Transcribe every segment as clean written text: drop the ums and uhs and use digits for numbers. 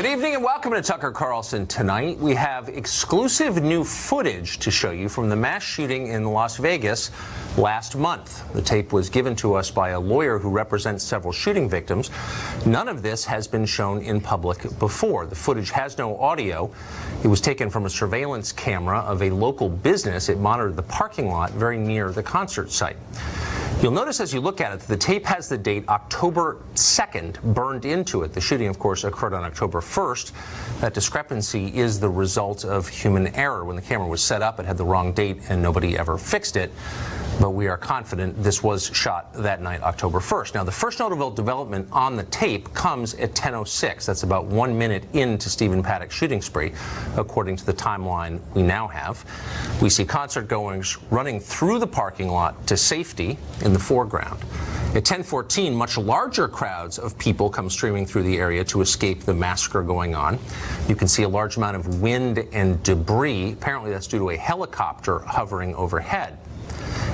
Good evening and welcome to Tucker Carlson. Tonight we have exclusive new footage to show you from the mass shooting in Las Vegas last month. The tape was given to us by a lawyer who represents several shooting victims. None of this has been shown in public before. The footage has no audio. It was taken from a surveillance camera of a local business. It monitored the parking lot very near the concert site. You'll notice as you look at it, the tape has the date October 2nd burned into it. The shooting, of course, occurred on October 1st. That discrepancy is the result of human error. When the camera was set up, it had the wrong date and nobody ever fixed it. But we are confident this was shot that night, October 1st. Now, the first notable development on the tape comes at 10:06. That's about 1 minute into Stephen Paddock's shooting spree, according to the timeline we now have. We see concert-goers running through the parking lot to safety in the foreground. At 10:14, much larger crowds of people come streaming through the area to escape the massacre going on. You can see a large amount of wind and debris. Apparently, that's due to a helicopter hovering overhead.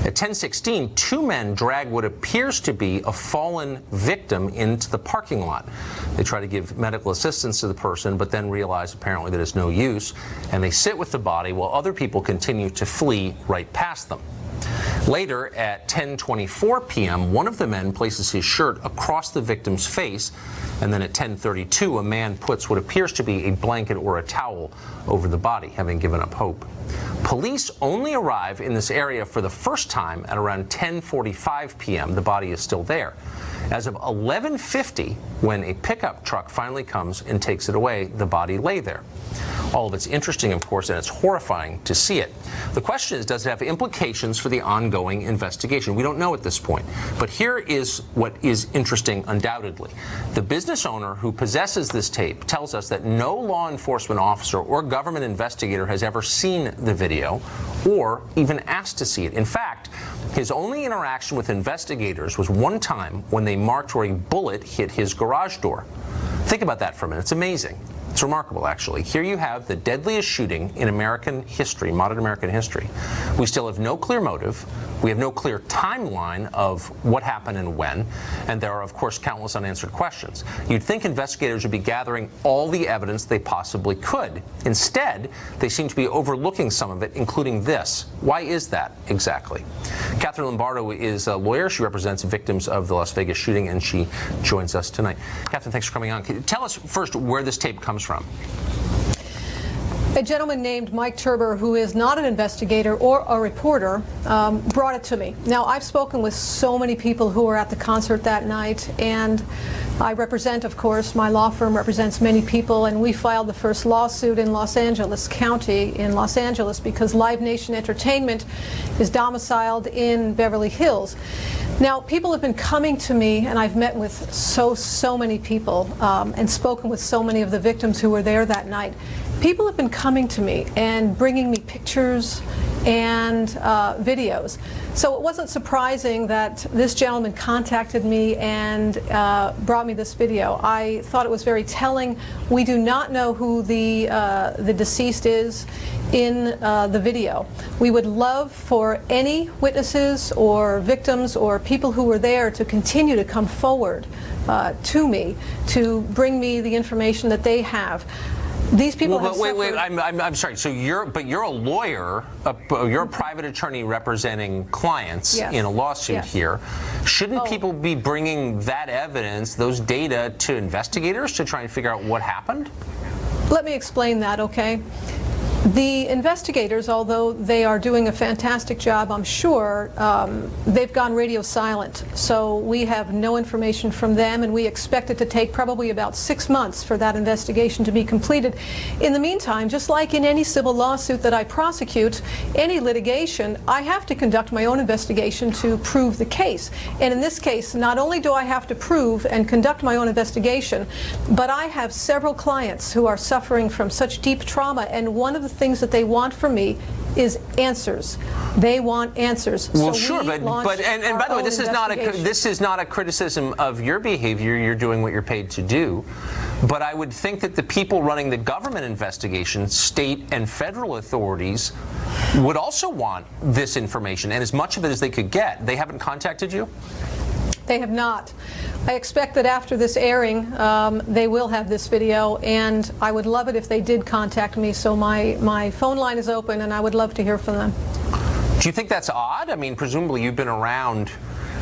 At 10:16, two men drag what appears to be a fallen victim into the parking lot. They try to give medical assistance to the person, but then realize apparently that it's no use, and they sit with the body while other people continue to flee right past them. Later, at 10:24 p.m., one of the men places his shirt across the victim's face, and then at 10:32, a man puts what appears to be a blanket or a towel over the body, having given up hope. Police only arrive in this area for the first time at around 10:45 p.m. The body is still there. As of 11:50, when a pickup truck finally comes and takes it away, the body lay there. All of it's interesting, of course, and it's horrifying to see it. The question is, does it have implications for the ongoing investigation? We don't know at this point. But here is what is interesting, undoubtedly. The business owner who possesses this tape tells us that no law enforcement officer or government investigator has ever seen the video or even asked to see it. In fact, his only interaction with investigators was one time when they marked where a bullet hit his garage door. Think about that for a minute. It's amazing. It's remarkable, actually. Here you have the deadliest shooting in American history, modern American history. We still have no clear motive. We have no clear timeline of what happened and when. And there are, of course, countless unanswered questions. You'd think investigators would be gathering all the evidence they possibly could. Instead, they seem to be overlooking some of it, including this. Why is that exactly? Catherine Lombardo is a lawyer. She represents victims of the Las Vegas shooting, and she joins us tonight. Catherine, thanks for coming on. Can you tell us first where this tape comes from? A gentleman named Mike Turber, who is not an investigator or a reporter, brought it to me. Now, I've spoken with so many people who were at the concert that night, and I represent, of course, my law firm represents many people, and we filed the first lawsuit in Los Angeles County in Los Angeles because Live Nation Entertainment is domiciled in Beverly Hills. Now, people have been coming to me, and I've met with so many people and spoken with so many of the victims who were there that night. People have been coming to me and bringing me pictures and videos. So it wasn't surprising that this gentleman contacted me and brought me this video. I thought it was very telling. We do not know who the deceased is in the video. We would love for any witnesses or victims or people who were there to continue to come forward to me to bring me the information that they have. These people have wait, I'm sorry. So you're a lawyer, you're a private attorney representing clients in a lawsuit here. Shouldn't people be bringing that evidence, those data, to investigators to try and figure out what happened? Let me explain that, okay? The investigators, although they are doing a fantastic job, I'm sure, they've gone radio silent. So we have no information from them, and we expect it to take probably about 6 months for that investigation to be completed. In the meantime, just like in any civil lawsuit that I prosecute, any litigation, I have to conduct my own investigation to prove the case. And in this case, not only do I have to prove and conduct my own investigation, but I have several clients who are suffering from such deep trauma, and one of the things that they want from me is answers. They want answers. Well, so sure, but by the way, this is not a criticism of your behavior. You're doing what you're paid to do. But I would think that the people running the government investigation, state and federal authorities, would also want this information, and as much of it as they could get. They haven't contacted you? They have not. I expect that after this airing, they will have this video, and I would love it if they did contact me. So my phone line is open, and I would love to hear from them. Do you think that's odd? I mean, presumably you've been around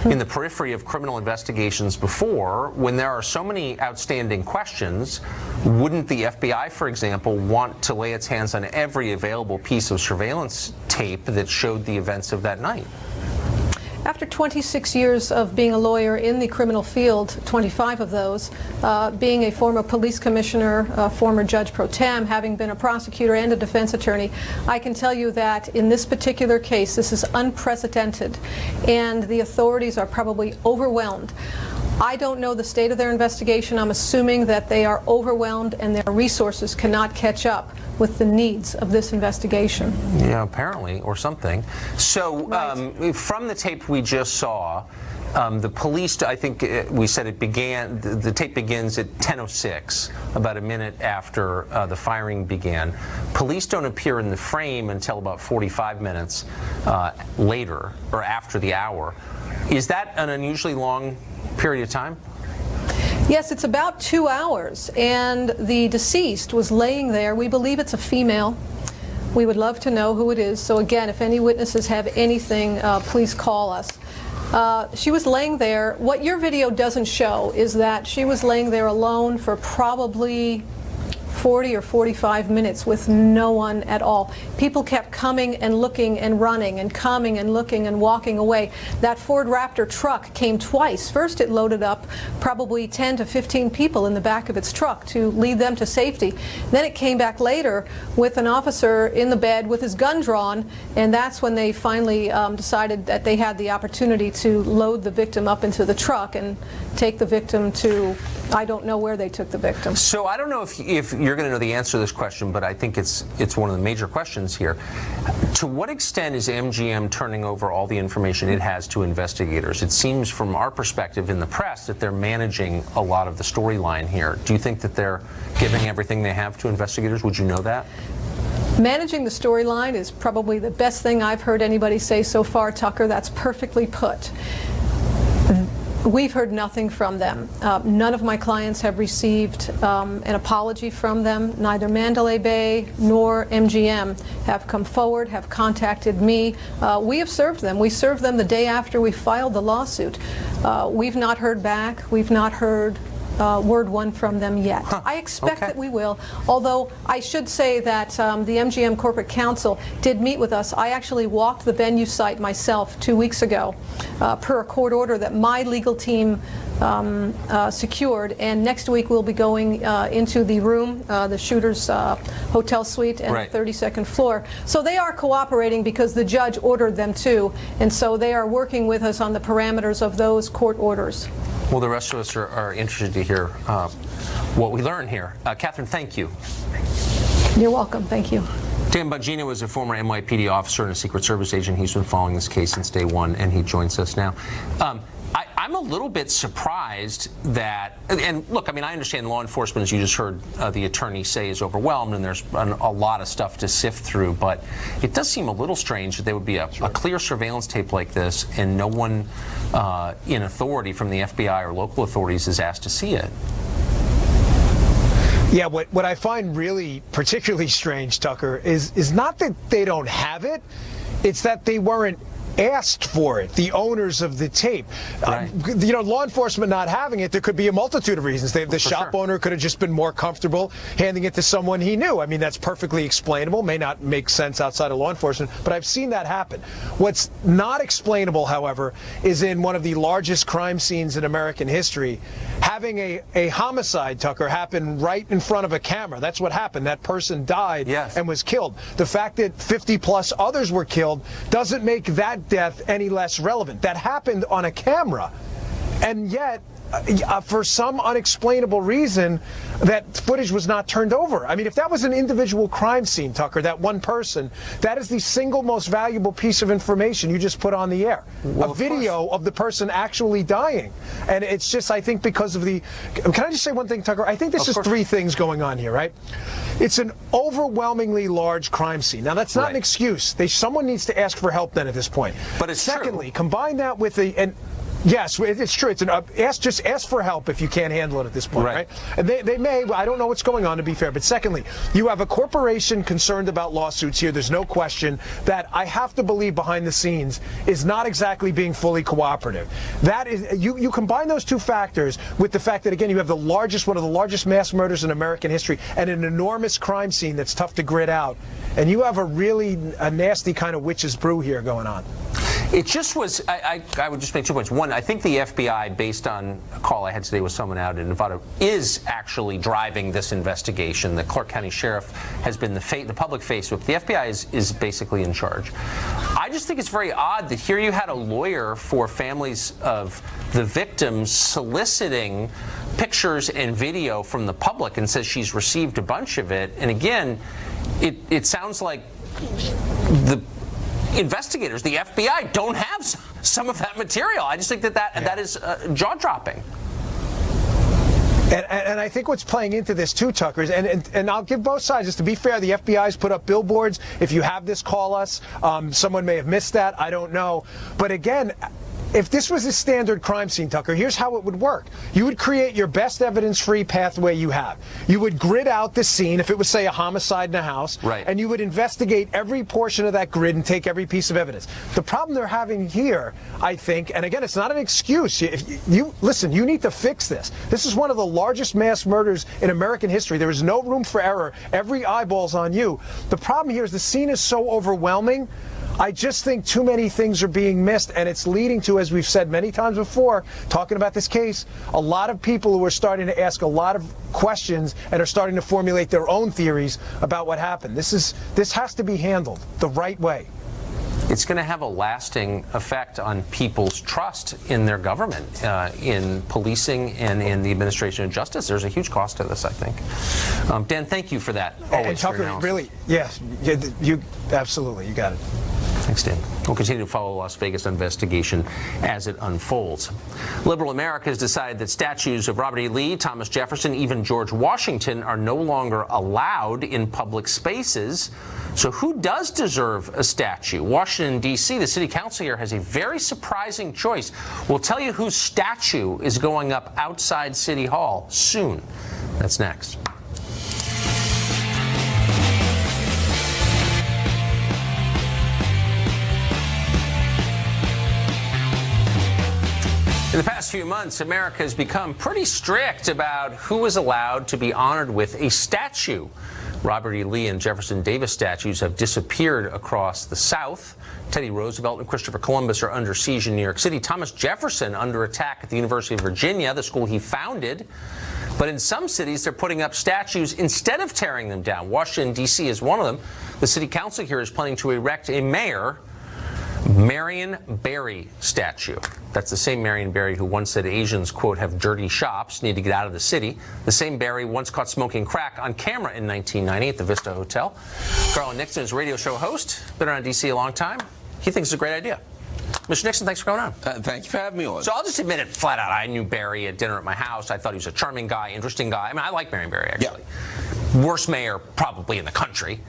in the periphery of criminal investigations before. When there are so many outstanding questions, wouldn't the FBI, for example, want to lay its hands on every available piece of surveillance tape that showed the events of that night? After 26 years of being a lawyer in the criminal field, 25 of those, being a former police commissioner, former judge pro tem, having been a prosecutor and a defense attorney, I can tell you that in this particular case, this is unprecedented, and the authorities are probably overwhelmed. I don't know the state of their investigation. I'm assuming that they are overwhelmed and their resources cannot catch up with the needs of this investigation. Yeah, apparently, or something. So from the tape we just saw, the police, I think we said it began, the tape begins at 10:06, about a minute after the firing began. Police don't appear in the frame until about 45 minutes later, or after the hour. Is that an unusually long period of time? Yes, it's about 2 hours, and the deceased was laying there. We believe it's a female. We would love to know who it is. So again, if any witnesses have anything, please call us. She was laying there. What your video doesn't show is that she was laying there alone for probably 40 or 45 minutes with no one at all. People kept coming and looking and running and coming and looking and walking away. That Ford Raptor truck came twice. First it loaded up probably 10 to 15 people in the back of its truck to lead them to safety. Then it came back later with an officer in the bed with his gun drawn, and that's when they finally decided that they had the opportunity to load the victim up into the truck and take the victim to, I don't know where they took the victim. So I don't know if you're going to know the answer to this question, but I think it's one of the major questions here. To what extent is MGM turning over all the information it has to investigators? It seems from our perspective in the press that they're managing a lot of the storyline here. Do you think that they're giving everything they have to investigators? Would you know that? Managing the storyline is probably the best thing I've heard anybody say so far, Tucker. That's perfectly put. We've heard nothing from them. None of my clients have received an apology from them. Neither Mandalay Bay nor MGM have come forward, have contacted me. We have served them. We served them the day after we filed the lawsuit. We've not heard back. We've not heard word one from them yet. I expect that we will, although I should say that the MGM Corporate Counsel did meet with us. I actually walked the venue site myself 2 weeks ago per a court order that my legal team secured, and next week we'll be going into the room, the shooter's hotel suite, and the 32nd floor. So they are cooperating because the judge ordered them to, and so they are working with us on the parameters of those court orders. Well, the rest of us are interested to hear what we learn here. Catherine, thank you. You're welcome. Thank you. Dan Bongino is a former NYPD officer and a Secret Service agent. He's been following this case since day one, and he joins us now. I'm a little bit surprised that, and look, I mean, I understand law enforcement, as you just heard the attorney say, is overwhelmed, and there's a lot of stuff to sift through, but it does seem a little strange that there would be a clear surveillance tape like this, and no one in authority from the FBI or local authorities is asked to see it. Yeah, what I find really particularly strange, Tucker, is not that they don't have it, it's that they weren't asked for it, the owners of the tape. Right. You know, law enforcement not having it, there could be a multitude of reasons. The shop owner could have just been more comfortable handing it to someone he knew. I mean, that's perfectly explainable, may not make sense outside of law enforcement, but I've seen that happen. What's not explainable, however, is in one of the largest crime scenes in American history, having a homicide, Tucker, happen right in front of a camera. That's what happened. That person died and was killed. The fact that 50 plus others were killed doesn't make that death any less relevant. That happened on a camera, and yet for some unexplainable reason that footage was not turned over. I mean, if that was an individual crime scene, Tucker, that one person, that is the single most valuable piece of information you just put on the air. A video of the person actually dying. And it's just, I think, because of the, can I just say one thing, Tucker? I think this is three things going on here, right? It's an overwhelmingly large crime scene. Now, that's not an excuse. Someone needs to ask for help then at this point. But it's Secondly, combine that with Yes, it's true. It's just ask for help if you can't handle it at this point, right? And they may. I don't know what's going on, to be fair. But secondly, you have a corporation concerned about lawsuits here. There's no question that I have to believe behind the scenes is not exactly being fully cooperative. That is, you combine those two factors with the fact that, again, you have one of the largest mass murders in American history and an enormous crime scene that's tough to grit out, and you have a nasty kind of witch's brew here going on. It just was, I would just make 2 points. One, I think the FBI, based on a call I had today with someone out in Nevada, is actually driving this investigation. The Clark County Sheriff has been the public face, but the FBI is basically in charge. I just think it's very odd that here you had a lawyer for families of the victims soliciting pictures and video from the public and says she's received a bunch of it. And again, it sounds like the investigators, the FBI, don't have some of that material. I just think that is jaw-dropping. And I think what's playing into this too, Tucker, is, and I'll give both sides. Just to be fair, the FBI's put up billboards. If you have this, call us. Someone may have missed that. I don't know. But again, if this was a standard crime scene, Tucker, here's how it would work. You would create your best evidence-free pathway you have. You would grid out the scene, if it was, say, a homicide in a house, and you would investigate every portion of that grid and take every piece of evidence. The problem they're having here, I think, and again, it's not an excuse. Listen, you need to fix this. This is one of the largest mass murders in American history. There is no room for error. Every eyeball's on you. The problem here is the scene is so overwhelming. I just think too many things are being missed, and it's leading to, as we've said many times before, talking about this case, a lot of people who are starting to ask a lot of questions and are starting to formulate their own theories about what happened. This has to be handled the right way. It's going to have a lasting effect on people's trust in their government, in policing and in the administration of justice. There's a huge cost to this, I think. Dan, thank you for that. Always and Tucker, really, yes, you absolutely, you got it. Thanks, Dan. We'll continue to follow the Las Vegas investigation as it unfolds. Liberal America has decided that statues of Robert E. Lee, Thomas Jefferson, even George Washington are no longer allowed in public spaces. So who does deserve a statue? Washington, D.C., the city council here has a very surprising choice. We'll tell you whose statue is going up outside City Hall soon. That's next. In the past few months, America has become pretty strict about who is allowed to be honored with a statue. Robert E. Lee and Jefferson Davis statues have disappeared across the South. Teddy Roosevelt and Christopher Columbus are under siege in New York City. Thomas Jefferson under attack at the University of Virginia, the school he founded. But in some cities, they're putting up statues instead of tearing them down. Washington, D.C. is one of them. The city council here is planning to erect a Mayor Marion Barry statue. That's the same Marion Barry who once said Asians, quote, have dirty shops, need to get out of the city. The same Barry once caught smoking crack on camera in 1990 at the Vista Hotel. Garland Nixon is a radio show host, been around D.C. a long time. He thinks it's a great idea. Mr. Nixon, thanks for coming on. Thank you for having me on. So I'll just admit it flat out. I knew Barry at dinner at my house. I thought he was a charming guy, interesting guy. I mean, I like Marion Barry, actually. Yeah. Worst mayor probably in the country,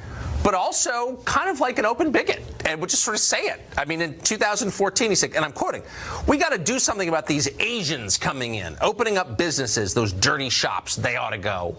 but also kind of like an open bigot, and would just sort of say it. I mean, in 2014, he said, and I'm quoting, "We got to do something about these Asians coming in, opening up businesses, those dirty shops, they ought to go."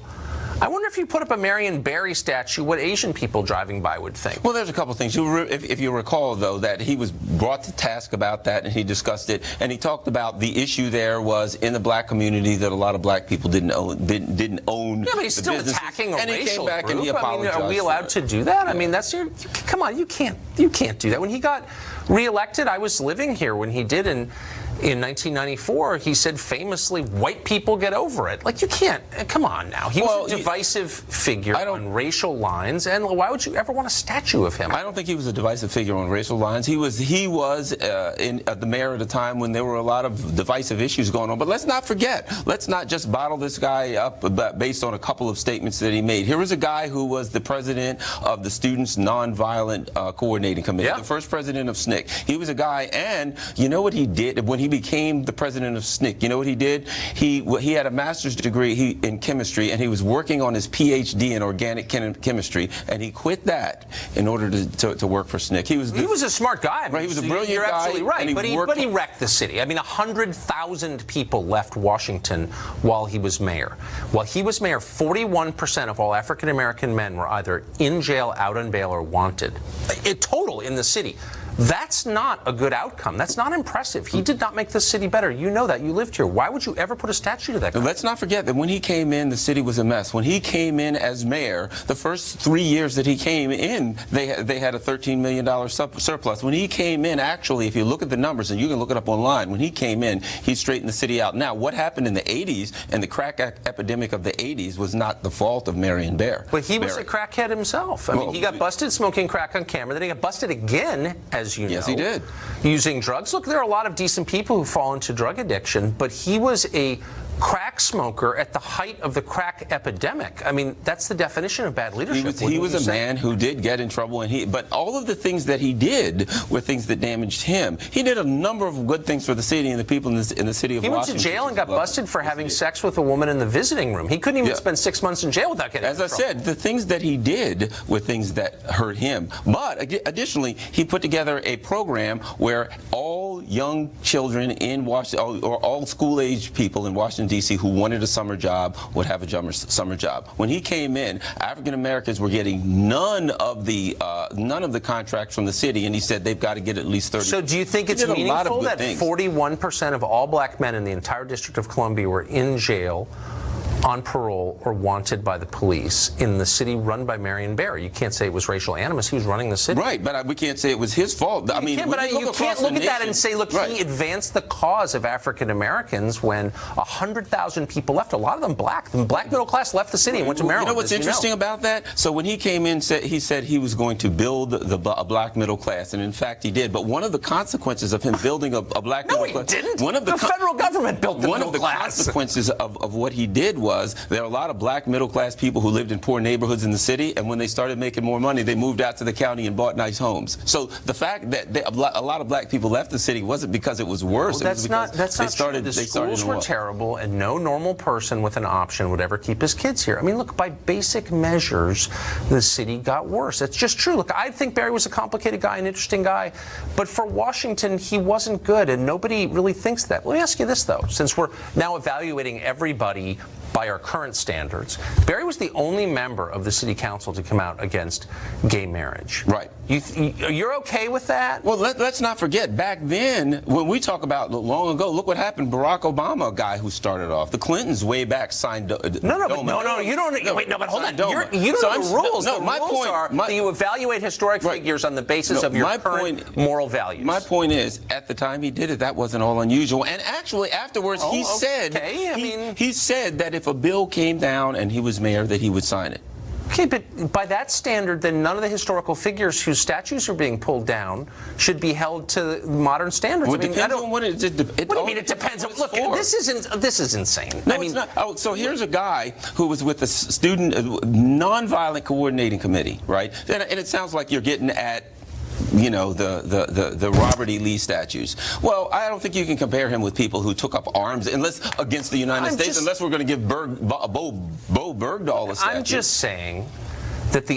I wonder if you put up a Marion Barry statue, what Asian people driving by would think. Well, there's a couple of things. If you recall, though, that he was brought to task about that, and he discussed it, and he talked about the issue there was in the black community that a lot of black people didn't own. Yeah, but he's still businesses. attacking a and racial he came back group. And he apologized. I mean, are we allowed to do that? I mean, that's your. Come on, you can't do that. When he got reelected, I was living here when he did in 1994, he said famously, white people get over it. Like, you can't, come on now. He was a divisive figure on racial lines, and why would you ever want a statue of him? I don't think he was a divisive figure on racial lines. He was the mayor at a time when there were a lot of divisive issues going on. But let's not forget, let's not just bottle this guy up based on a couple of statements that he made. Here was a guy who was the president of the Students Nonviolent Coordinating Committee, the first president of SNCC. He was a guy, and you know what he did when he he became the president of SNCC, you know what he did? He had a master's degree in chemistry, and he was working on his PhD in organic chemistry, and he quit that in order to work for SNCC. He was a smart guy. I mean, right, he was a brilliant You're guy. absolutely right, but he wrecked the city. I mean, 100,000 people left Washington while he was mayor. While he was mayor, 41% of all African-American men were either in jail, out on bail, or wanted. Total in the city. That's not a good outcome. That's not impressive. He did not make the city better. You know that. You lived here. Why would you ever put a statue to that guy? Let's not forget that when he came in, the city was a mess. When he came in as mayor, the first 3 years that he came in, they had a $13 million surplus. When he came in, actually, if you look at the numbers, and you can look it up online, when he came in, he straightened the city out. Now, what happened in the 80s and the crack epidemic of the 80s was not the fault of Marion Barry. But he was a crackhead himself. I mean, he got busted smoking crack on camera. Then he got busted again, as you know. Yes, he did. Using drugs. Look, there are a lot of decent people who fall into drug addiction, but he was a crack smoker at the height of the crack epidemic. I mean, that's the definition of bad leadership. He was a man who did get in trouble, but all of the things that he did were things that damaged him. He did a number of good things for the city and the people in the city of Washington. He went to jail and got busted for having sex with a woman in the visiting room. He couldn't even spend 6 months in jail without getting in trouble. As I said, the things that he did were things that hurt him. But additionally, he put together a program where all young children in Washington, or all school-age people in Washington, D.C. who wanted a summer job would have a summer job. When he came in, African Americans were getting none of the contracts from the city, and he said they've got to get at least 30. So do you think it's meaningful that 41% of all black men in the entire District of Columbia were in jail, on parole, or wanted by the police in the city run by Marion Barry? You can't say it was racial animus. He was running the city. Right, but we can't say it was his fault. I mean, you can't look at that and say, look, he advanced the cause of African Americans when 100,000 people left. A lot of them black. The black middle class left the city and went to Maryland. You know what's interesting about that? So when he came in, he said he was going to build a black middle class, and in fact he did. But one of the consequences of him building a black middle class... No, he didn't. The federal government built the middle class. One of the consequences of what he did was there are a lot of black middle class people who lived in poor neighborhoods in the city, and when they started making more money, they moved out to the county and bought nice homes. So the fact that a lot of black people left the city wasn't because it was worse. Well, that's not true. The schools were terrible, and no normal person with an option would ever keep his kids here. I mean, look, by basic measures, the city got worse. It's just true. Look, I think Barry was a complicated guy, an interesting guy, but for Washington, he wasn't good, and nobody really thinks that. Let me ask you this, though, since we're now evaluating everybody by our current standards. Barry was the only member of the city council to come out against gay marriage. Right. You're okay with that? Well, let's not forget, back then, when we talk about long ago, look what happened. Barack Obama, a guy who started off. The Clintons way back signed No, you don't. Wait, no, but hold on. You don't know the rules. The rules are that you evaluate historic figures on the basis of your current moral values. My point is, at the time he did it, that wasn't all unusual. And actually, afterwards, he said that if a bill came down and he was mayor, that he would sign it. Okay, but by that standard, then none of the historical figures whose statues are being pulled down should be held to modern standards. Well, it depends on what it depends. What do you mean it depends? Look, this is insane. No, I mean, it's not. Oh, so here's a guy who was with the student nonviolent coordinating committee, right? And it sounds like you're getting at, you know, the Robert E. Lee statues. Well, I don't think you can compare him with people who took up arms against the United States, unless we're going to give Bo Bergdahl a statue. I'm just saying that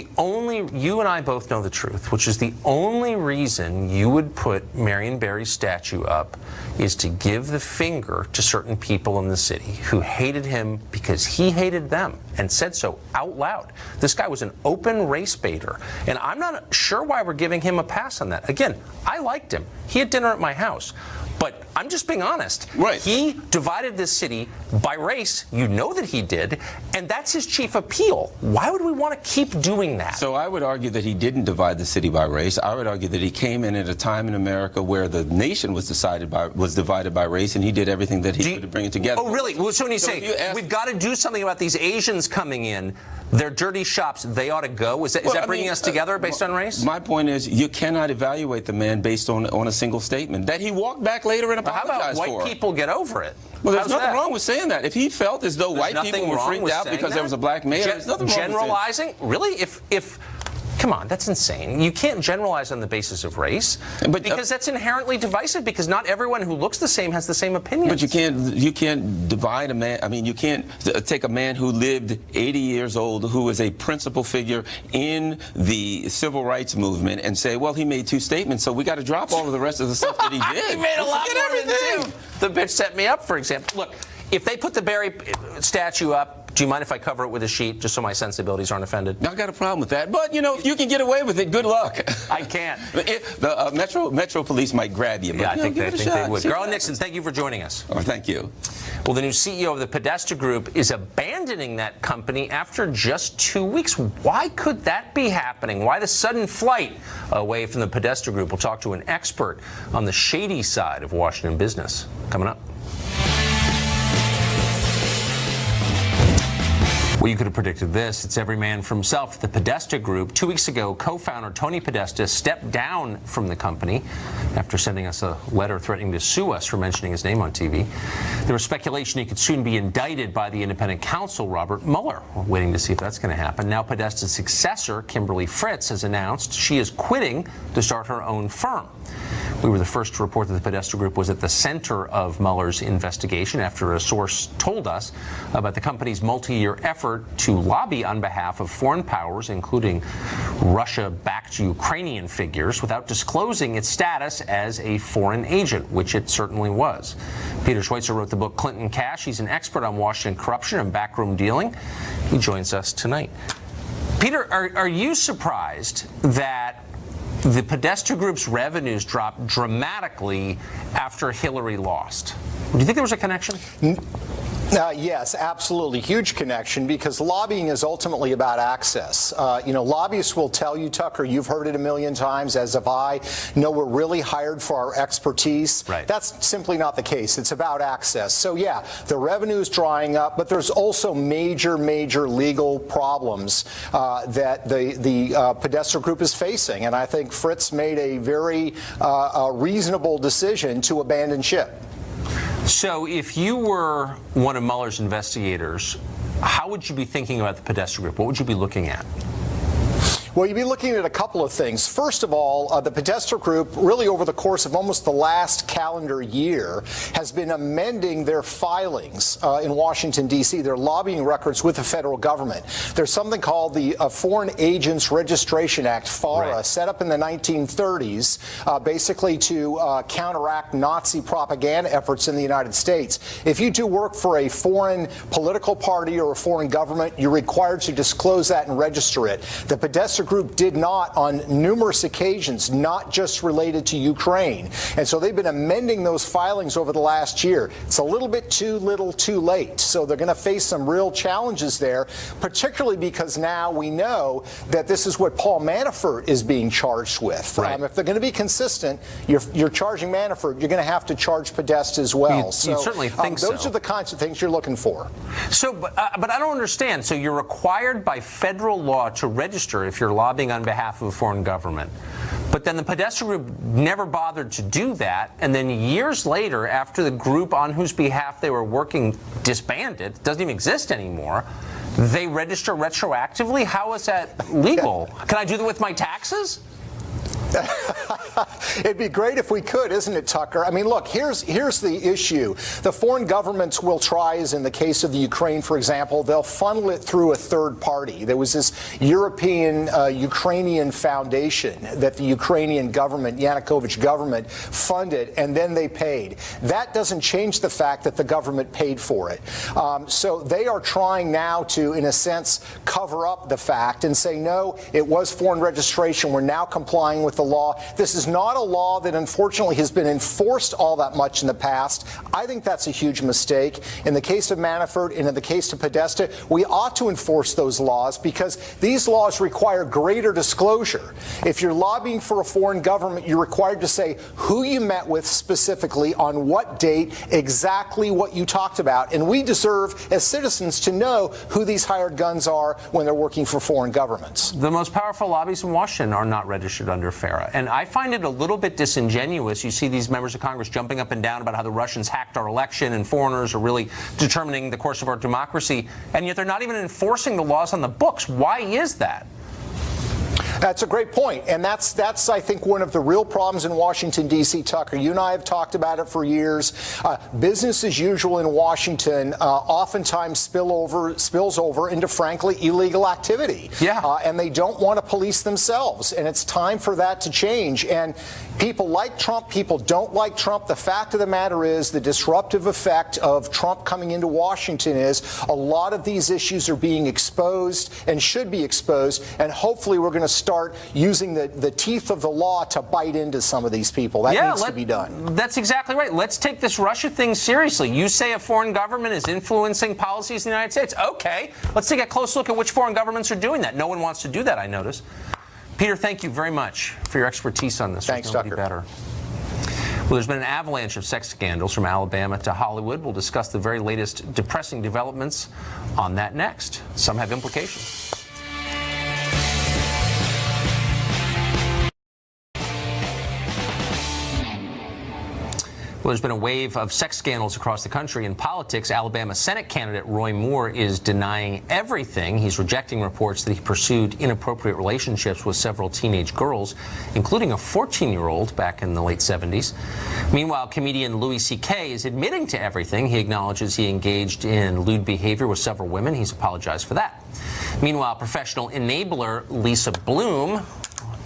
you and I both know the truth, which is the only reason you would put Marion Barry's statue up is to give the finger to certain people in the city who hated him because he hated them and said so out loud. This guy was an open race baiter, and I'm not sure why we're giving him a pass on that. Again, I liked him. He had dinner at my house. But I'm just being honest. Right. He divided this city by race. You know that he did. And that's his chief appeal. Why would we want to keep doing that? So I would argue that he didn't divide the city by race. I would argue that he came in at a time in America where the nation was divided by race, and he did everything that he could to bring it together. Oh, really? So when you say we've got to do something about these Asians coming in, they're dirty shops, they ought to go. Is that bringing us together based on race? My point is, you cannot evaluate the man based on a single statement that he walked back later and apologized for. How about white people get over it? Well, there's nothing wrong with saying that. If he felt as though white people were freaked out because there was a black mayor, there's nothing wrong with generalizing? Really? Come on, that's insane. You can't generalize on the basis of race, because that's inherently divisive, because not everyone who looks the same has the same opinions. But you can't divide a man. I mean, you can't take a man who lived 80 years old, who was a principal figure in the civil rights movement, and say, well, he made 2 statements, so we got to drop all of the rest of the stuff that he did. He made a lot more than 2. The bitch set me up, for example. Look, if they put the Barry statue up, do you mind if I cover it with a sheet just so my sensibilities aren't offended? I got a problem with that. But, you know, if you can get away with it, good luck. I can't. The Metro Police might grab you. But, yeah, I think they would. See Garland Nixon, thank you for joining us. Oh, thank you. Well, the new CEO of the Podesta Group is abandoning that company after just 2 weeks. Why could that be happening? Why the sudden flight away from the Podesta Group? We'll talk to an expert on the shady side of Washington business. Coming up. Well, you could have predicted this. It's every man for himself. The Podesta Group. 2 weeks ago, co-founder Tony Podesta stepped down from the company after sending us a letter threatening to sue us for mentioning his name on TV. There was speculation he could soon be indicted by the independent counsel, Robert Mueller. We're waiting to see if that's going to happen. Now, Podesta's successor, Kimberly Fritz, has announced she is quitting to start her own firm. We were the first to report that the Podesta Group was at the center of Mueller's investigation after a source told us about the company's multi-year effort to lobby on behalf of foreign powers, including Russia-backed Ukrainian figures, without disclosing its status as a foreign agent, which it certainly was. Peter Schweitzer wrote the book Clinton Cash. He's an expert on Washington corruption and backroom dealing. He joins us tonight. Peter, are you surprised that the Podesta Group's revenues dropped dramatically after Hillary lost? Do you think there was a connection? Yes, absolutely. Huge connection, because lobbying is ultimately about access. Lobbyists will tell you, Tucker, you've heard it a million times, as have I, no, we're really hired for our expertise. Right. That's simply not the case. It's about access. So, yeah, the revenue is drying up, but there's also major legal problems that the Podesta Group is facing. And I think Fritz made a very reasonable decision to abandon ship. So if you were one of Mueller's investigators, how would you be thinking about the Podesta Group? What would you be looking at? Well, you'd be looking at a couple of things. First of all, the Podesta Group, really over the course of almost the last calendar year, has been amending their filings in Washington, D.C., their lobbying records with the federal government. There's something called the Foreign Agents Registration Act, FARA, right, set up in the 1930s, basically to counteract Nazi propaganda efforts in the United States. If you do work for a foreign political party or a foreign government, you're required to disclose that and register it. The Podesta Group did not on numerous occasions, not just related to Ukraine. And so they've been amending those filings over the last year. It's a little bit too little, too late. So they're going to face some real challenges there, particularly because now we know that this is what Paul Manafort is being charged with. Right. If they're going to be consistent, you're charging Manafort, you're going to have to charge Podesta as well. You certainly think those are the kinds of things you're looking for. So, but I don't understand. So you're required by federal law to register if you're lobbying on behalf of a foreign government. But then the Podesta Group never bothered to do that. And then years later, after the group on whose behalf they were working disbanded, doesn't even exist anymore, they register retroactively? How is that legal? Can I do that with my taxes? It'd be great if we could, isn't it, Tucker? I mean, look, here's the issue. The foreign governments will try, as in the case of the Ukraine, for example, they'll funnel it through a third party. There was this European Ukrainian foundation that the Ukrainian government, Yanukovych government, funded, and then they paid. That doesn't change the fact that the government paid for it. So they are trying now to, in a sense, cover up the fact and say, no, it was foreign registration. We're now complying with the law. This is not a law that unfortunately has been enforced all that much in the past. I think that's a huge mistake. In the case of Manafort and in the case of Podesta, we ought to enforce those laws because these laws require greater disclosure. If you're lobbying for a foreign government, you're required to say who you met with specifically, on what date, exactly what you talked about. And we deserve, as citizens, to know who these hired guns are when they're working for foreign governments. The most powerful lobbies in Washington are not registered under FARA. And I find it a little bit disingenuous. You see these members of Congress jumping up and down about how the Russians hacked our election and foreigners are really determining the course of our democracy, and yet they're not even enforcing the laws on the books. Why is that? That's a great point. And that's I think, one of the real problems in Washington, D.C., Tucker. You and I have talked about it for years. Business as usual in Washington oftentimes spills over into, frankly, illegal activity. Yeah. And they don't want to police themselves. And it's time for that to change. And people like Trump, people don't like Trump. The fact of the matter is the disruptive effect of Trump coming into Washington is a lot of these issues are being exposed and should be exposed. And hopefully we're going to start using the teeth of the law to bite into some of these people. That needs to be done. That's exactly right. Let's take this Russia thing seriously. You say a foreign government is influencing policies in the United States. Okay, let's take a close look at which foreign governments are doing that. No one wants to do that, I notice. Peter, thank you very much for your expertise on this. Thanks, Tucker. Better. Well, there's been an avalanche of sex scandals from Alabama to Hollywood. We'll discuss the very latest depressing developments on that next. Some have implications. Well, there's been a wave of sex scandals across the country. In politics, Alabama Senate candidate Roy Moore is denying everything. He's rejecting reports that he pursued inappropriate relationships with several teenage girls, including a 14-year-old back in the late 70s. Meanwhile, comedian Louis C.K. is admitting to everything. He acknowledges he engaged in lewd behavior with several women. He's apologized for that. Meanwhile, professional enabler Lisa Bloom,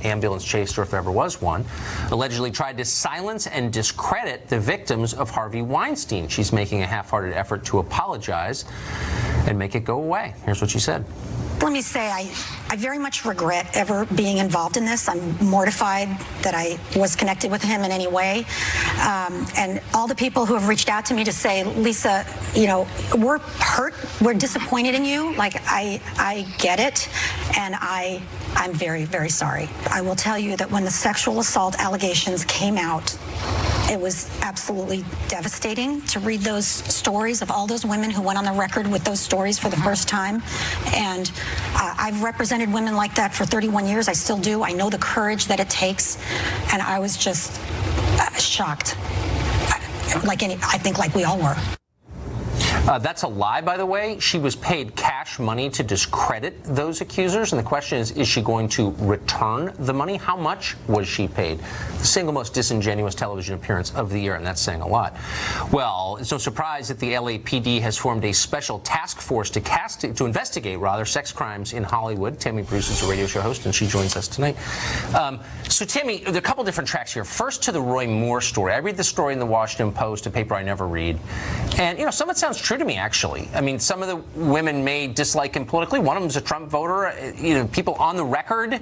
ambulance chaser if there ever was one, allegedly tried to silence and discredit the victims of Harvey Weinstein. She's making a half-hearted effort to apologize and make it go away. Here's what she said. Let me say, I very much regret ever being involved in this. I'm mortified that I was connected with him in any way. And all the people who have reached out to me to say, Lisa, you know, we're hurt, we're disappointed in you. Like, I get it, and I'm very, very sorry. I will tell you that when the sexual assault allegations came out, it was absolutely devastating to read those stories of all those women who went on the record with those stories for the first time. And I've represented women like that for 31 years. I still do. I know the courage that it takes. And I was just shocked. I think like we all were. That's a lie, by the way. She was paid cash money to discredit those accusers. And the question is she going to return the money? How much was she paid? The single most disingenuous television appearance of the year, and that's saying a lot. Well, it's no surprise that the LAPD has formed a special task force to investigate sex crimes in Hollywood. Tammy Bruce is a radio show host, and she joins us tonight. So, Tammy, there are a couple different tracks here. First, to the Roy Moore story. I read the story in the Washington Post, a paper I never read. And, you know, some of it sounds true to me, actually. I mean, some of the women may dislike him politically. One of them is a Trump voter. You know, people on the record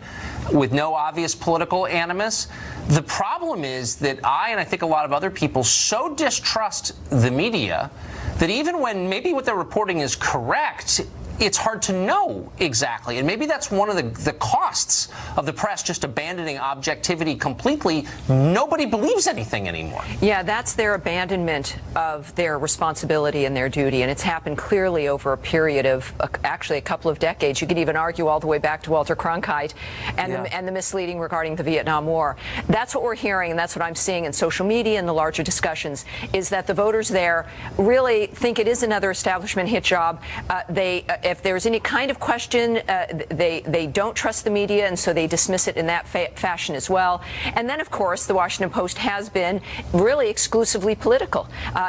with no obvious political animus. The problem is that and I think a lot of other people, so distrust the media that even when maybe what they're reporting is correct, it's hard to know exactly. And maybe that's one of the costs of the press just abandoning objectivity completely. Nobody believes anything anymore. Yeah, that's their abandonment of their responsibility and their duty. And it's happened clearly over a period of actually a couple of decades. You could even argue all the way back to Walter Cronkite and the misleading regarding the Vietnam War. That's what we're hearing, and that's what I'm seeing in social media and the larger discussions, is that the voters there really think it is another establishment hit job. If there's any kind of question, they don't trust the media, and so they dismiss it in that fashion as well. And then, of course, the Washington Post has been really exclusively political.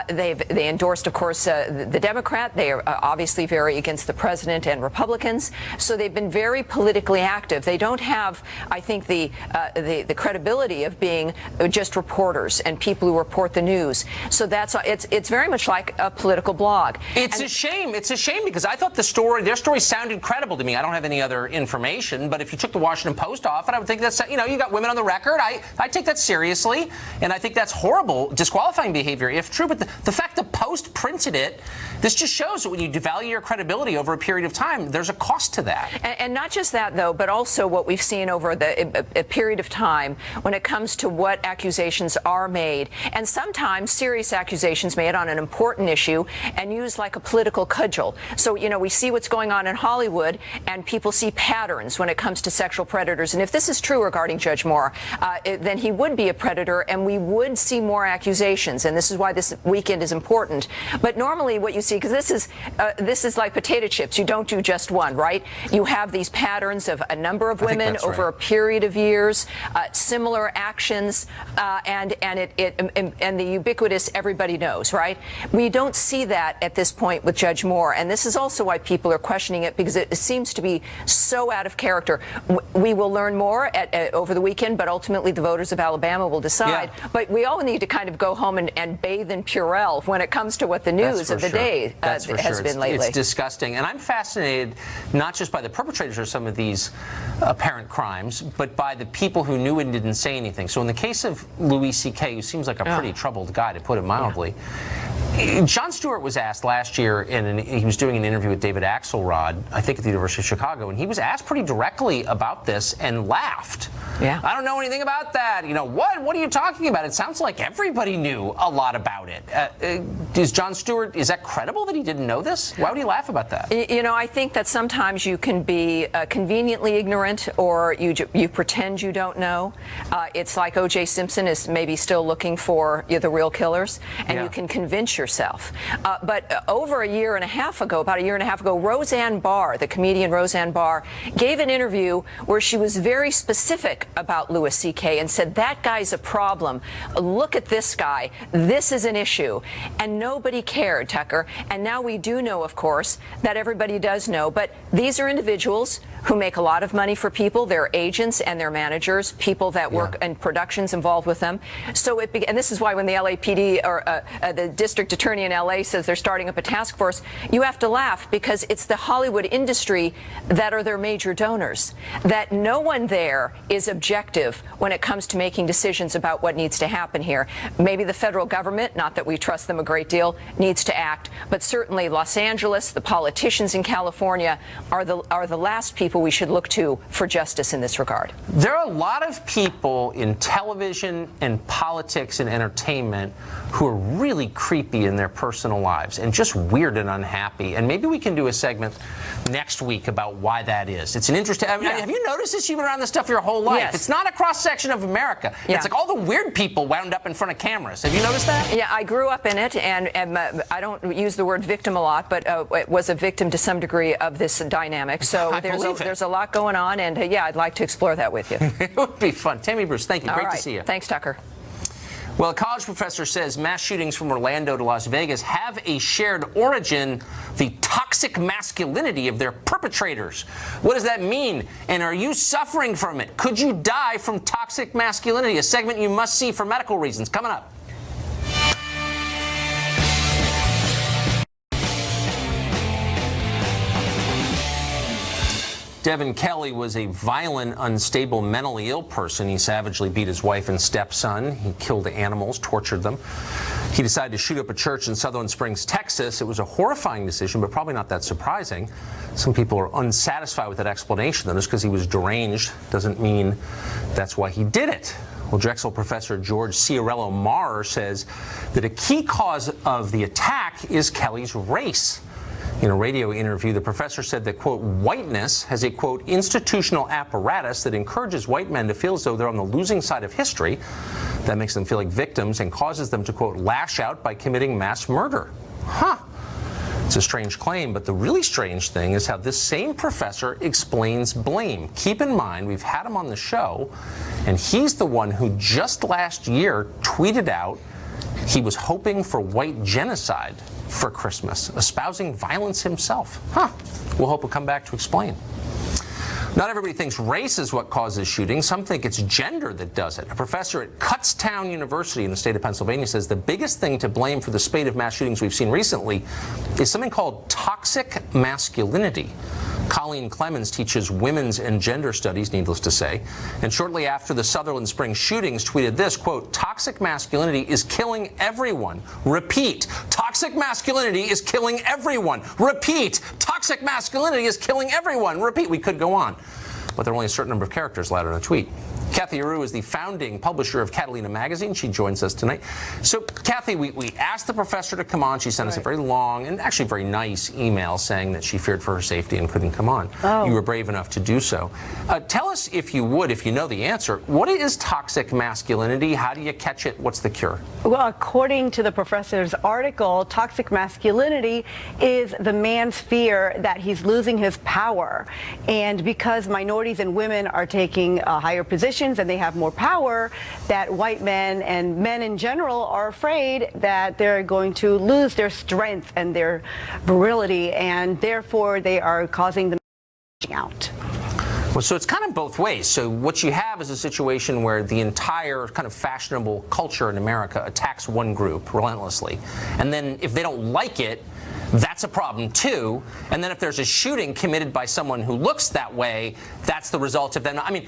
They endorsed, of course, the Democrat. They are obviously very against the president and Republicans. So they've been very politically active. They don't have, I think, the credibility of being just reporters and people who report the news. So it's very much like a political blog. It's a shame. It's a shame because I thought their story sounded credible to me. I don't have any other information, but if you took the Washington Post off it, I would think that's, you know, you got women on the record. I take that seriously, and I think that's horrible, disqualifying behavior if true. But the fact the Post printed it, this just shows that when you devalue your credibility over a period of time, there's a cost to that. And not just that, though, but also what we've seen over a period of time when it comes to what accusations are made, and sometimes serious accusations made on an important issue and used like a political cudgel. So, you know, we see what's going on in Hollywood, and people see patterns when it comes to sexual predators. And if this is true regarding Judge Moore, then he would be a predator, and we would see more accusations. And this is why this weekend is important. But normally what you see see, because this is like potato chips. You don't do just one, right? You have these patterns of a number of women over a period of years, similar actions, and the ubiquitous everybody knows, right? We don't see that at this point with Judge Moore, and this is also why people are questioning it, because it seems to be so out of character. We will learn more over the weekend, but ultimately the voters of Alabama will decide. Yeah. But we all need to kind of go home and bathe in Purell when it comes to what the news of the day has been lately. It's disgusting. And I'm fascinated not just by the perpetrators of some of these apparent crimes, but by the people who knew and didn't say anything. So in the case of Louis C.K., who seems like a pretty troubled guy, to put it mildly, Jon Stewart was asked last year, and he was doing an interview with David Axelrod, I think at the University of Chicago, and he was asked pretty directly about this and laughed. Yeah. I don't know anything about that. You know, what are you talking about? It sounds like everybody knew a lot about it. Is Jon Stewart, is that credible that he didn't know this? Why would he laugh about that? You know, I think that sometimes you can be conveniently ignorant, or you pretend you don't know. It's like O.J. Simpson is maybe still looking for the real killers, and you can convince yourself. But over a year and a half ago, Roseanne Barr, the comedian Roseanne Barr, gave an interview where she was very specific about Louis C.K. and said, that guy's a problem. Look at this guy. This is an issue. And nobody cared, Tucker. And now we do know, of course, that everybody does know. But these are individuals who make a lot of money for people. They're agents and they're managers, people that work in productions involved with them. So and this is why when the LAPD or the district attorney in LA says they're starting up a task force, you have to laugh, because it's the Hollywood industry that are their major donors. That no one there is objective when it comes to making decisions about what needs to happen here. Maybe the federal government, not that we trust them a great deal, needs to act, but certainly Los Angeles, the politicians in California are the last people we should look to for justice in this regard. There are a lot of people in television and politics and entertainment who are really creepy in their personal lives and just weird and unhappy. And maybe we can do a segment next week about why that is. It's an interesting. I mean, have you noticed this? You've been around this stuff your whole life. Yes. It's not a cross section of America. Yeah. It's like all the weird people wound up in front of cameras. Have you noticed that? Yeah, I grew up in it, and I don't use the word victim a lot, but was a victim to some degree of this dynamic. So there's a lot going on, and I'd like to explore that with you. It would be fun. Tammy Bruce, thank you. Great to see you. Thanks, Tucker. Well, a college professor says mass shootings from Orlando to Las Vegas have a shared origin, the toxic masculinity of their perpetrators. What does that mean? And are you suffering from it? Could you die from toxic masculinity? A segment you must see for medical reasons. Coming up. Devin Kelly was a violent, unstable, mentally ill person. He savagely beat his wife and stepson. He killed animals, tortured them. He decided to shoot up a church in Sutherland Springs, Texas. It was a horrifying decision, but probably not that surprising. Some people are unsatisfied with that explanation, though. Just because he was deranged doesn't mean that's why he did it. Well, Drexel professor George Ciarello Marr says that a key cause of the attack is Kelly's race. In a radio interview, the professor said that, quote, whiteness has a, quote, institutional apparatus that encourages white men to feel as though they're on the losing side of history. That makes them feel like victims and causes them to, quote, lash out by committing mass murder. Huh. It's a strange claim, but the really strange thing is how this same professor explains blame. Keep in mind, we've had him on the show, and he's the one who just last year tweeted out he was hoping for white genocide for Christmas, espousing violence himself. Huh. We'll hope he'll come back to explain. Not everybody thinks race is what causes shootings. Some think it's gender that does it. A professor at Kutztown University in the state of Pennsylvania says the biggest thing to blame for the spate of mass shootings we've seen recently is something called toxic masculinity. Colleen Clemens teaches women's and gender studies, needless to say, and shortly after the Sutherland Springs shootings tweeted this, quote, toxic masculinity is killing everyone. Repeat, toxic masculinity is killing everyone. Repeat, toxic masculinity is killing everyone. Repeat. We could go on, but there are only a certain number of characters allowed in a tweet. Kathy Aru is the founding publisher of Catalina Magazine. She joins us tonight. So, Kathy, we asked the professor to come on. She sent us a very long and actually very nice email saying that she feared for her safety and couldn't come on. You were brave enough to do so. Tell us, if you would, if you know the answer, what is toxic masculinity? How do you catch it? What's the cure? Well, according to the professor's article, toxic masculinity is the man's fear that he's losing his power. And because minorities and women are taking higher positions and they have more power, that white men and men in general are afraid that they're going to lose their strength and their virility, and therefore they are causing them out. Well, so it's kind of both ways. So what you have is a situation where the entire kind of fashionable culture in America attacks one group relentlessly. And then if they don't like it, that's a problem too. And then if there's a shooting committed by someone who looks that way, that's the result of them. I mean,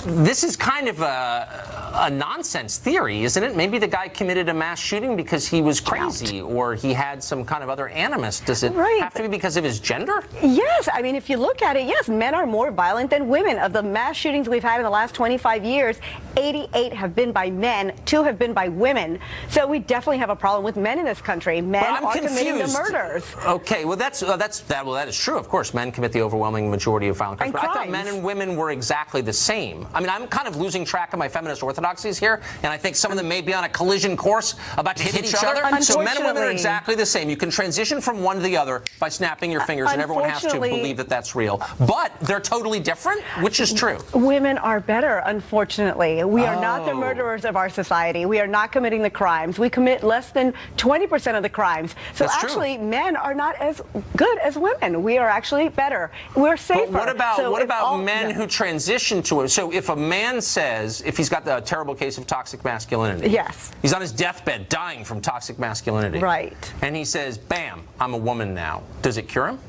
this is kind of a nonsense theory, isn't it? Maybe the guy committed a mass shooting because he was crazy or he had some kind of other animus. Does it have to be because of his gender? Yes. I mean, if you look at it, yes, men are more violent than women. Of the mass shootings we've had in the last 25 years, 88 have been by men, 2 have been by women. So we definitely have a problem with men in this country. Men are committing the murders. Okay, well, that is true. Of course, men commit the overwhelming majority of violent crimes. But I thought men and women were exactly the same. I mean, I'm kind of losing track of my feminist orthodoxies here, and I think some of them may be on a collision course about to hit each other. So men and women are exactly the same. You can transition from one to the other by snapping your fingers, and everyone has to believe that that's real. But they're totally different, which is true. Women are better, unfortunately. We are not the murderers of our society. We are not committing the crimes. We commit less than 20% of the crimes. So that's actually, men are not as good as women. We are actually better. We're safer. But what about men who transition to it? So if a man says, if he's got the terrible case of toxic masculinity, yes, he's on his deathbed dying from toxic masculinity, right, and he says, bam, I'm a woman now, does it cure him?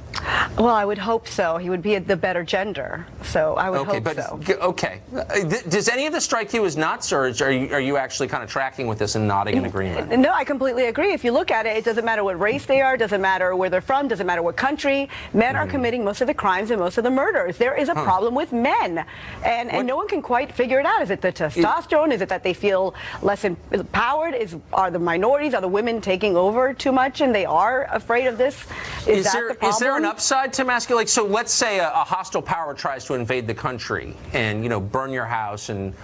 Well, I would hope so. He would be the better gender, so I would hope so. Okay. Does any of this strike you as nuts, or are you actually kind of tracking with this and nodding in agreement? No, I completely agree. If you look at it, it doesn't matter what race they are, doesn't matter where they're from, doesn't matter what country. Men are committing most of the crimes and most of the murders. There is a problem with men, and no one can quite figure it out. Is it the testosterone? Is it that they feel less empowered? Are the minorities, are the women taking over too much and they are afraid of this? Is that the problem? Is there an upside to masculinity? So let's say a hostile power tries to invade the country and, you know, burn your house and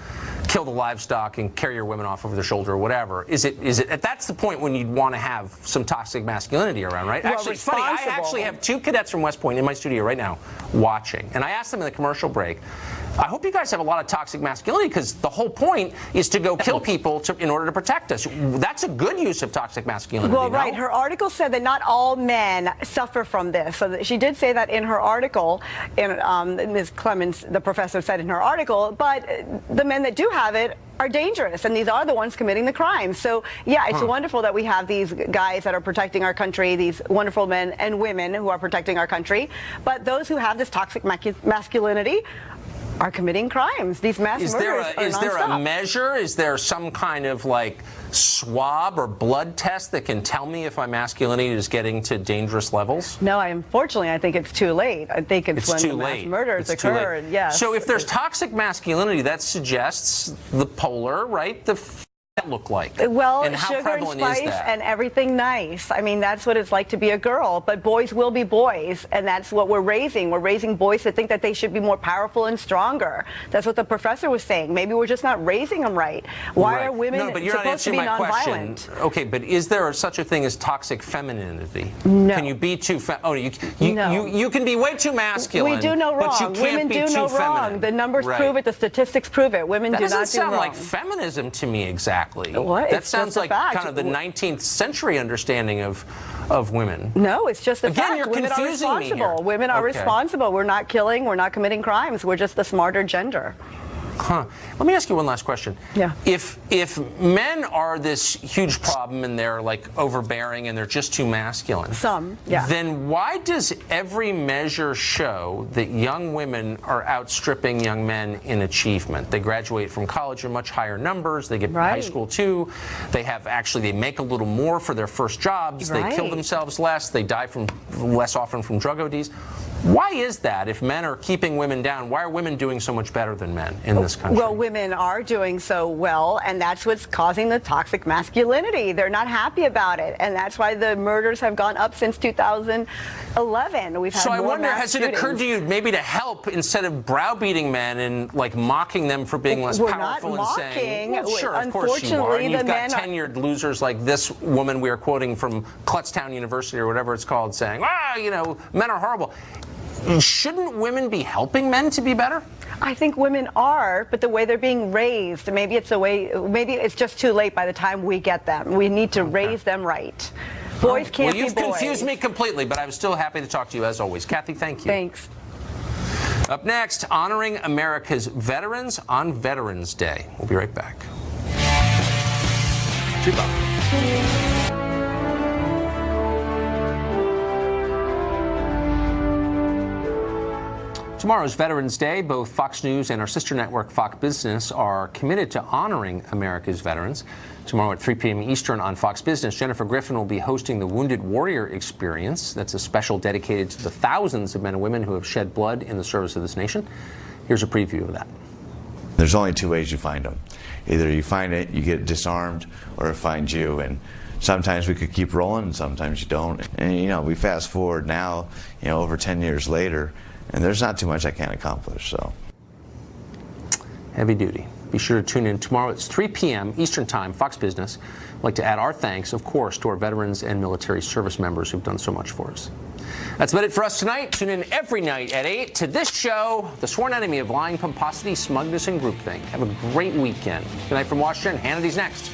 kill the livestock and carry your women off over their shoulder or whatever. Is it that's the point when you'd want to have some toxic masculinity around, right? Well, actually, it's funny. I actually have 2 cadets from West Point in my studio right now watching, and I asked them in the commercial break, I hope you guys have a lot of toxic masculinity, because the whole point is to go kill people in order to protect us. That's a good use of toxic masculinity. Well, right. Her article said that not all men suffer from this. So she did say that in her article, and Ms. Clemens, the professor, said in her article, but the men that do have it are dangerous, and these are the ones committing the crimes. So, yeah, it's wonderful that we have these guys that are protecting our country, these wonderful men and women who are protecting our country, but those who have this toxic masculinity are committing crimes. These mass murders are Is there a measure? Is there some kind of like swab or blood test that can tell me if my masculinity is getting to dangerous levels? No, unfortunately, I think it's too late. I think it's when the mass murders occurred. Yes. So if there's toxic masculinity, that suggests the polar, right? That look like? Well, and how sugar and prevalent spice is that? and everything nice. I mean, that's what it's like to be a girl. But boys will be boys, and that's what we're raising. We're raising boys to think that they should be more powerful and stronger. That's what the professor was saying. Maybe we're just not raising them right. Why are women supposed to be nonviolent? Okay, but is there such a thing as toxic femininity? No. Can you be too? You can be way too masculine. We do no wrong. But you can't Women be do too no feminine. wrong. The numbers prove it. The statistics prove it. Women do not do wrong. That doesn't sound like feminism to me exactly. What? That sounds like kind of the 19th century understanding of women. No, it's just the fact. You're women are confusing me here. responsible. Women are responsible. We're not killing. We're not committing crimes. We're just the smarter gender. Huh. Let me ask you one last question. Yeah. If men are this huge problem and they're like overbearing and they're just too masculine, then why does every measure show that young women are outstripping young men in achievement? They graduate from college in much higher numbers. They get high school too. They make a little more for their first jobs. They kill themselves less. They die less often from drug ODs. Why is that? If men are keeping women down, why are women doing so much better than men in this country? Well, women are doing so well, and that's what's causing the toxic masculinity. They're not happy about it, and that's why the murders have gone up since 2011. We've had so I more wonder, mass has it occurred to you maybe to help instead of browbeating men and like mocking them for being less powerful and saying, well, sure, of course you are. And you've got tenured losers like this woman we are quoting from Kutztown University or whatever it's called saying, you know, men are horrible. Shouldn't women be helping men to be better? I think women are, but the way they're being raised, maybe it's just too late by the time we get them. We need to raise them right. Boys can't be boys. Well, you've confused me completely, but I'm still happy to talk to you as always. Kathy, thank you. Thanks. Up next, honoring America's veterans on Veterans Day. We'll be right back. Tomorrow's Veterans Day. Both Fox News and our sister network, Fox Business, are committed to honoring America's veterans. Tomorrow at 3 p.m. Eastern on Fox Business, Jennifer Griffin will be hosting the Wounded Warrior Experience. That's a special dedicated to the thousands of men and women who have shed blood in the service of this nation. Here's a preview of that. There's only two ways you find them. Either you find it, you get disarmed, or it finds you. And sometimes we could keep rolling, and sometimes you don't. And, you know, we fast forward now, you know, over 10 years later, and there's not too much I can't accomplish, so. Heavy duty. Be sure to tune in tomorrow. It's 3 p.m. Eastern Time, Fox Business. I'd like to add our thanks, of course, to our veterans and military service members who've done so much for us. That's about it for us tonight. Tune in every night at 8 to this show, The Sworn Enemy of Lying, Pomposity, Smugness, and Groupthink. Have a great weekend. Good night from Washington. Hannity's next.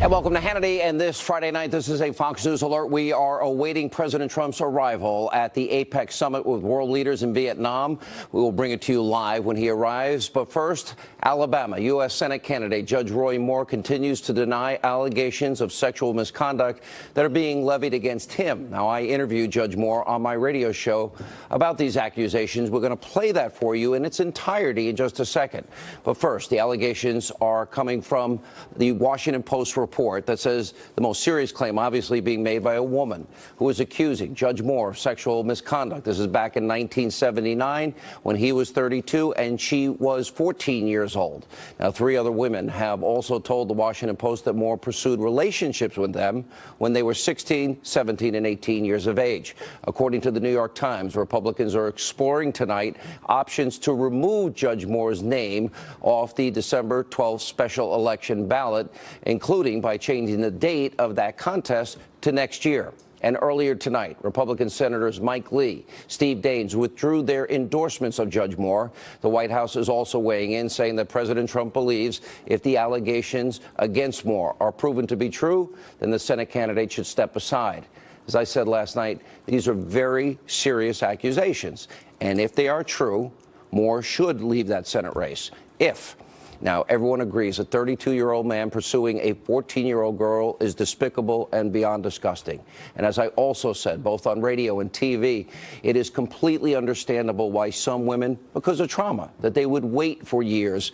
And welcome to Hannity. And this Friday night, this is a Fox News alert. We are awaiting President Trump's arrival at the APEC summit with world leaders in Vietnam. We will bring it to you live when he arrives. But first, Alabama U.S. Senate candidate Judge Roy Moore continues to deny allegations of sexual misconduct that are being levied against him. Now, I interviewed Judge Moore on my radio show about these accusations. We're going to play that for you in its entirety in just a second. But first, the allegations are coming from the Washington Post report that says the most serious claim obviously being made by a woman who is accusing Judge Moore of sexual misconduct. This is back in 1979 when he was 32 and she was 14 years old. Now, 3 other women have also told the Washington Post that Moore pursued relationships with them when they were 16, 17, and 18 years of age. According to the New York Times, Republicans are exploring tonight options to remove Judge Moore's name off the December 12th special election ballot, including by changing the date of that contest to next year. And earlier tonight, Republican Senators Mike Lee, Steve Daines withdrew their endorsements of Judge Moore. The White House is also weighing in, saying that President Trump believes if the allegations against Moore are proven to be true, then the Senate candidate should step aside. As I said last night, these are very serious accusations. And if they are true, Moore should leave that Senate race. Now, everyone agrees a 32-year-old man pursuing a 14-year-old girl is despicable and beyond disgusting. And as I also said, both on radio and TV, it is completely understandable why some women, because of trauma, that they would wait for years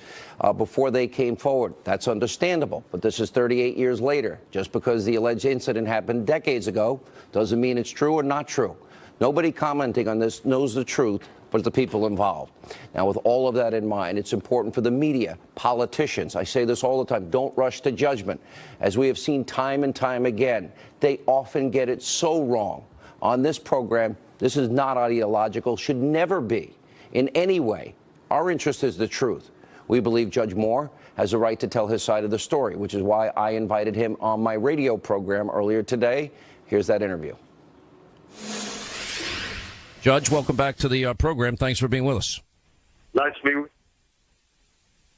before they came forward. That's understandable. But this is 38 years later. Just because the alleged incident happened decades ago doesn't mean it's true or not true. Nobody commenting on this knows the truth but the people involved. Now, with all of that in mind, it's important for the media, politicians, I say this all the time, don't rush to judgment. As we have seen time and time again, they often get it so wrong. On this program, this is not ideological, should never be in any way. Our interest is the truth. We believe Judge Moore has a right to tell his side of the story, which is why I invited him on my radio program earlier today. Here's that interview. Judge, welcome back to the program. Thanks for being with us. Nice to be with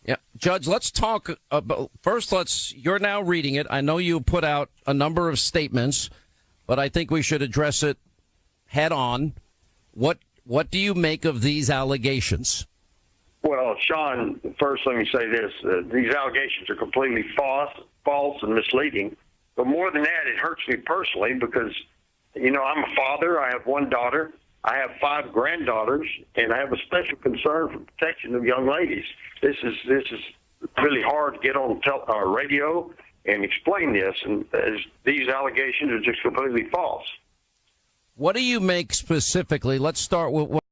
you. Yeah, Judge, let's talk about, first, you're now reading it. I know you put out a number of statements, but I think we should address it head on. What do you make of these allegations? Well, Sean, first let me say this. These allegations are completely false and misleading. But more than that, it hurts me personally because, you know, I'm a father. I have 1 daughter. I have 5 granddaughters, and I have a special concern for protection of young ladies. This is really hard to get on radio and explain this. And these allegations are just completely false. What do you make specifically? Let's start with what